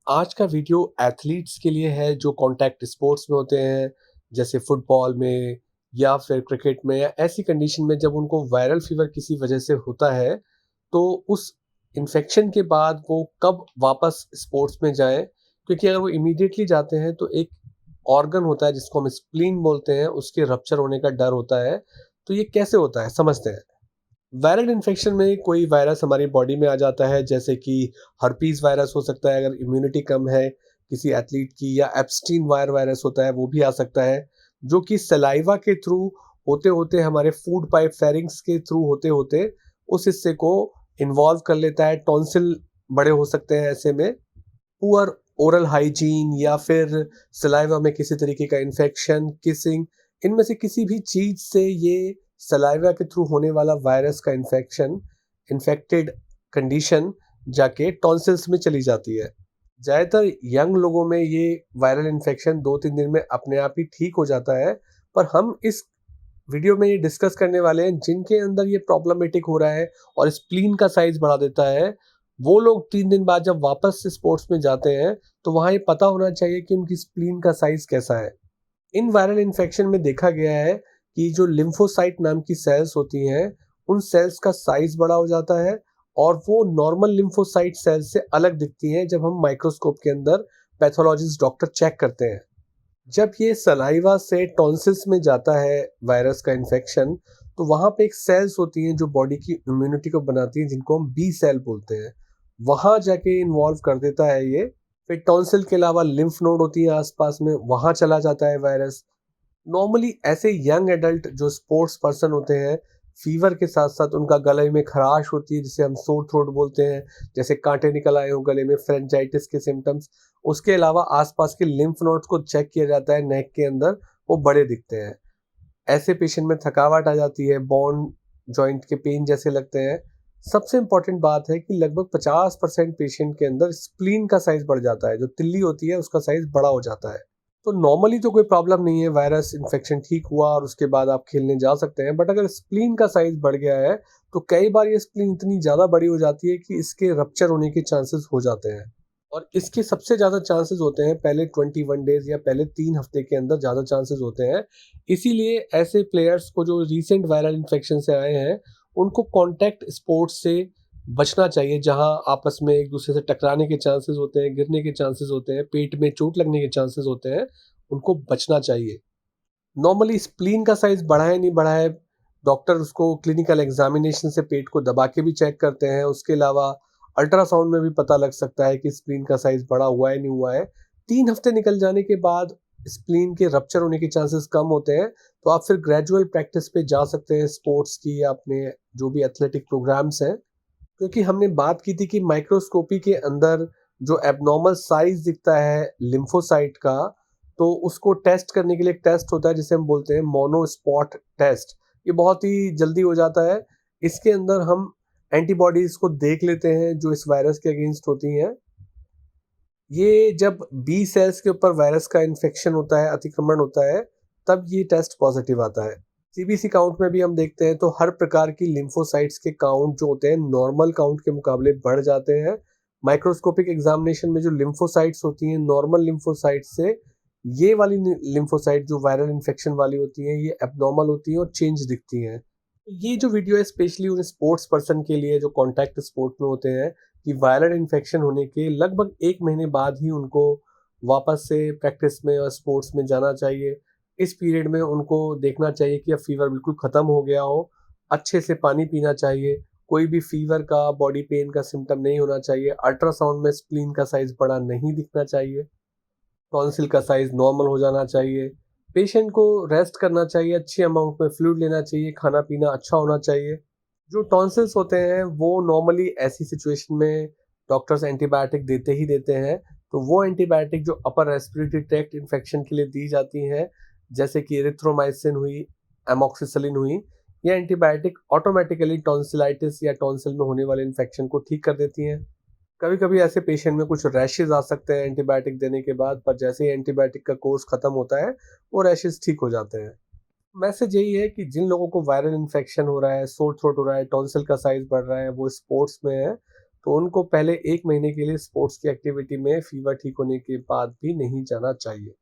आज का video athletes के लिए है जो कॉन्टैक्ट स्पोर्ट्स में होते हैं, जैसे फुटबॉल में या फिर क्रिकेट में, या ऐसी कंडीशन में जब उनको वायरल फीवर किसी वजह से होता है, तो उस इन्फेक्शन के बाद वो कब वापस स्पोर्ट्स में जाएं। क्योंकि अगर वो इमीडिएटली जाते हैं तो एक ऑर्गन होता है जिसको हम स्प्लीन बोलते हैं, उसके रप्चर होने का डर होता है। तो ये कैसे होता है, समझते हैं। वायरल इन्फेक्शन में कोई वायरस हमारी बॉडी में आ जाता है, जैसे कि हर्पीज वायरस हो सकता है अगर इम्यूनिटी कम है किसी एथलीट की, या एप्स्टीन वायर वायरस होता है, वो भी आ सकता है, जो कि सलाइवा के थ्रू होते होते हमारे फूड पाइप फेरिंग्स के थ्रू होते होते उस हिस्से को इन्वॉल्व कर लेता है। टॉन्सिल बड़े हो सकते हैं ऐसे में। पुअर ओरल हाइजीन या फिर सलाइवा में किसी तरीके का इन्फेक्शन, किसिंग, इनमें से किसी भी चीज से ये सलाइवा के थ्रू होने वाला वायरस का इन्फेक्टेड कंडीशन जाके टॉन्सिल्स में चली जाती है। ज़्यादातर यंग लोगों में ये वायरल इन्फेक्शन 2-3 दिन में अपने आप ही ठीक हो जाता है। पर हम इस वीडियो में ये डिस्कस करने वाले हैं जिनके अंदर ये प्रॉब्लमेटिक हो रहा है और स्प्लीन का साइज बढ़ा देता है। वो लोग 3 दिन बाद जब वापस से स्पोर्ट्स में जाते हैं तो वहाँ ये पता होना चाहिए कि उनकी स्प्लीन का साइज कैसा है। इन वायरल इन्फेक्शन में देखा गया है कि जो लिम्फोसाइट नाम की सेल्स होती हैं, उन सेल्स का साइज बड़ा हो जाता है और वो नॉर्मल लिम्फोसाइट सेल्स से अलग दिखती हैं जब हम माइक्रोस्कोप के अंदर पैथोलॉजिस्ट डॉक्टर चेक करते हैं। जब ये सलाइवा से टॉन्सिल्स में जाता है वायरस का इन्फेक्शन, तो वहाँ पे एक सेल्स होती हैं जो बॉडी की इम्यूनिटी को बनाती हैं, जिनको हम बी सेल बोलते हैं। वहाँ जाके इन्वॉल्व कर देता है ये। फिर टॉन्सिल के अलावा लिम्फ नोड होती है आसपास में, वहाँ चला जाता है वायरस। नॉर्मली ऐसे यंग एडल्ट जो स्पोर्ट्स पर्सन होते हैं, फीवर के साथ साथ उनका गले में खराश होती है जिसे हम सोर थ्रोट बोलते हैं, जैसे कांटे निकल आए हो गले में, फ्रेंजाइटिस के सिम्टम्स। उसके अलावा आसपास के लिम्फ नोड्स को चेक किया जाता है नेक के अंदर, वो बड़े दिखते हैं। ऐसे पेशेंट में थकावट आ जाती है, बोन जॉइंट के पेन जैसे लगते हैं। सबसे इंपॉर्टेंट बात है कि लगभग 50% पेशेंट के अंदर स्प्लीन का साइज बढ़ जाता है, जो तिल्ली होती है उसका साइज बड़ा हो जाता है। तो नॉर्मली तो कोई प्रॉब्लम नहीं है, वायरस इन्फेक्शन ठीक हुआ और उसके बाद आप खेलने जा सकते हैं। बट अगर स्प्लीन का साइज बढ़ गया है तो कई बार ये स्प्लीन इतनी ज़्यादा बड़ी हो जाती है कि इसके रप्चर होने के चांसेस हो जाते हैं। और इसके सबसे ज़्यादा चांसेस होते हैं पहले 21 डेज या पहले 3 हफ्ते के अंदर ज़्यादा चांसेस होते हैं। इसीलिए ऐसे प्लेयर्स को जो रिसेंट वायरल इन्फेक्शन से आए हैं, उनको कॉन्टैक्ट स्पोर्ट्स से बचना चाहिए, जहां आपस में एक दूसरे से टकराने के चांसेस होते हैं, गिरने के चांसेस होते हैं, पेट में चोट लगने के चांसेस होते हैं। उनको बचना चाहिए। नॉर्मली स्प्लीन का साइज बढ़ा है नहीं बढ़ा है, डॉक्टर उसको क्लिनिकल एग्जामिनेशन से पेट को दबा के भी चेक करते हैं। उसके अलावा अल्ट्रासाउंड में भी पता लग सकता है कि स्प्लीन का साइज बड़ा हुआ है नहीं हुआ है। 3 हफ्ते निकल जाने के बाद स्प्लीन के रप्चर होने के चांसेस कम होते हैं, तो आप फिर ग्रेजुअल प्रैक्टिस पे जा सकते हैं स्पोर्ट्स की, या अपने जो भी एथलेटिक प्रोग्राम्स हैं। क्योंकि हमने बात की थी कि माइक्रोस्कोपी के अंदर जो एबनॉर्मल साइज दिखता है लिम्फोसाइट का, तो उसको टेस्ट करने के लिए एक टेस्ट होता है जिसे हम बोलते हैं मोनोस्पॉट टेस्ट। ये बहुत ही जल्दी हो जाता है। इसके अंदर हम एंटीबॉडीज को देख लेते हैं जो इस वायरस के अगेंस्ट होती हैं। ये जब बी सेल्स के ऊपर वायरस का इन्फेक्शन होता है, अतिक्रमण होता है, तब ये टेस्ट पॉजिटिव आता है। सीबीसी काउंट में भी हम देखते हैं तो हर प्रकार की लिम्फोसाइट्स के काउंट जो होते हैं नॉर्मल काउंट के मुकाबले बढ़ जाते हैं। माइक्रोस्कोपिक एग्जामिनेशन में जो लिम्फोसाइट्स होती हैं नॉर्मल लिम्फोसाइट से, ये वाली लिम्फोसाइट जो वायरल इन्फेक्शन वाली होती हैं, ये एबनॉर्मल होती हैं और चेंज दिखती हैं। ये जो वीडियो है स्पेशली उन स्पोर्ट्स पर्सन के लिए जो कॉन्टैक्ट स्पोर्ट में होते हैं, कि वायरल इन्फेक्शन होने के लगभग 1 महीने बाद ही उनको वापस से प्रैक्टिस में और स्पोर्ट्स में जाना चाहिए। इस पीरियड में उनको देखना चाहिए कि अब फीवर बिल्कुल ख़त्म हो गया हो, अच्छे से पानी पीना चाहिए, कोई भी फीवर का, बॉडी पेन का सिम्टम नहीं होना चाहिए, अल्ट्रासाउंड में स्प्लीन का साइज़ बड़ा नहीं दिखना चाहिए, टॉन्सिल का साइज़ नॉर्मल हो जाना चाहिए। पेशेंट को रेस्ट करना चाहिए, अच्छी अमाउंट में फ्लूइड लेना चाहिए, खाना-पीना अच्छा होना चाहिए। जो टॉन्सिल्स होते हैं वो नॉर्मली ऐसी सिचुएशन में डॉक्टर्स एंटीबायोटिक देते ही देते हैं। तो वो एंटीबायोटिक जो अपर रेस्पिरेटरी ट्रैक्ट इन्फेक्शन के लिए दी जाती हैं, जैसे कि एरिथ्रोमाइसिन हुई, एमॉक्सिसिलिन हुई, ये एंटीबायोटिक ऑटोमेटिकली टॉन्सिलाइटिस या टॉन्सिल में होने वाले इन्फेक्शन को ठीक कर देती हैं। कभी-कभी ऐसे पेशेंट में कुछ रैशेज़ आ सकते हैं एंटीबायोटिक देने के बाद, पर जैसे ही एंटीबायोटिक का कोर्स खत्म होता है, वो रैशेज़ ठीक हो जाते हैं। मैसेज यही है कि जिन लोगों को वायरल इन्फेक्शन हो रहा है, सोर थ्रोट हो रहा है, टॉन्सिल का साइज़ बढ़ रहा है, वो स्पोर्ट्स में है, तो उनको पहले 1 महीने के लिए स्पोर्ट्स की एक्टिविटी में फीवर ठीक होने के बाद भी नहीं जाना चाहिए।